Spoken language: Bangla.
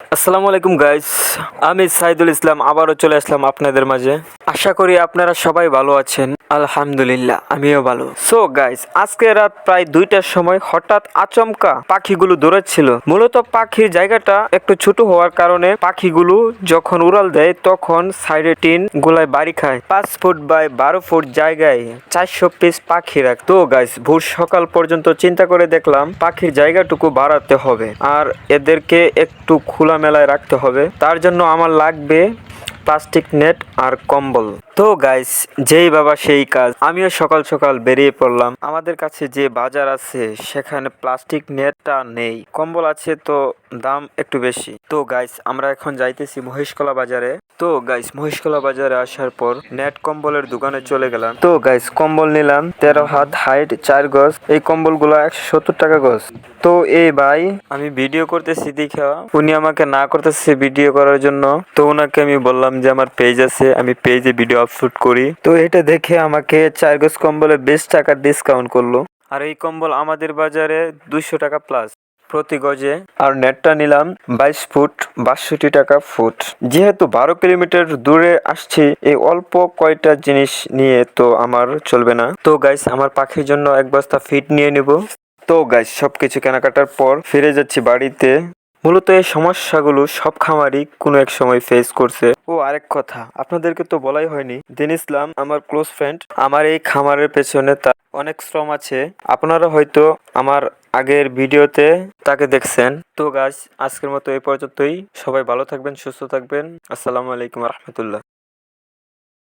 আসসালামু আলাইকুম গাইস, আমি সাইদুল ইসলাম আবারও চলে আসলাম আপনাদের মাঝে। আশা করি আপনারা সবাই ভালো আছেন। আলহামদুলিল্লাহ, আমিও ভালো। সো গাইস, আজকে রাত প্রায় 2টার সময় হঠাৎ আচমকা পাখিগুলো দৌড়াচ্ছিল। মূলত পাখির জায়গাটা একটু ছোট হওয়ার কারণে পাখিগুলো যখন উড়াল দেয় তখন সাইডে টিন গুলায় বাড়ি খায়। 5 ফুট বাই 12 ফুট জায়গায় 400 পিস পাখি রাখ। তো গাইস, ভোর সকাল পর্যন্ত চিন্তা করে দেখলাম পাখির জায়গাটুকু বাড়াতে হবে আর এদেরকে একটু খোলামেলায় রাখতে হবে। তার জন্য আমার লাগবে প্লাস্টিক নেট আর কম্বল। তো গাইস, যেই বাবা সেই কাজ। আমিও সকাল সকাল বেরিয়ে পড়লাম। আমাদের কাছে যে বাজার আছে সেখানে প্লাস্টিক নেটটা নেই, কম্বল আছে তো দাম একটু বেশি। তো গাইস, আমরা এখন যাইতেছি মহেশখোলা বাজারে। তো গাইস, মহেশখোলা বাজারে আসার পর নেট কম্বলের দোকানে চলে গেলাম। তো গাইস, কম্বল নিলাম 13 হাত হাইট 4 গজ। এই কম্বলগুলো 170 টাকা গজ। তো এই ভাই, আমি ভিডিও করতেছি দেখা উনি আমাকে না করতেছে ভিডিও করার জন্য। তো ওনাকে আমি বললাম যে আমার পেজ আছে, আমি পেজে ভিডিও আপলোড করি। তো এটা দেখে আমাকে 4 গজ কম্বলে 20 টাকা ডিসকাউন্ট করলো। আর এই কম্বল আমাদের বাজারে 200 টাকা প্লাস প্রতি গজে। আর নেটটা নিলাম 22 ফুট 62 টাকা ফুট। যেহেতু 12 কিলোমিটার দূরে আসছি, এই অল্প কয়টা জিনিস নিয়ে তো আমার চলবে না। তো গাইস, আমার পাখির জন্য এক বস্তা ফিড নিয়ে নিব। তো গাইস, সবকিছু কেনাকাটার পর ফিরে যাচ্ছি বাড়িতে। মূলত এই সমস্যাগুলো সব খামারই কোনো এক সময় ফেস করছে। ও আরেক কথা, আপনাদেরকে তো বলাই হয়নি, দিন ইসলাম আমার ক্লোজ ফ্রেন্ড। আমার এই খামারের পেছনে তার অনেক শ্রম আছে। আপনারা হয়তো আমার আগের ভিডিওতে তাকে দেখছেন। তো গাইস, আজকের মতো এই পর্যন্তই। সবাই ভালো থাকবেন, সুস্থ থাকবেন। আসসালামু আলাইকুম রহমতুল্লাহ।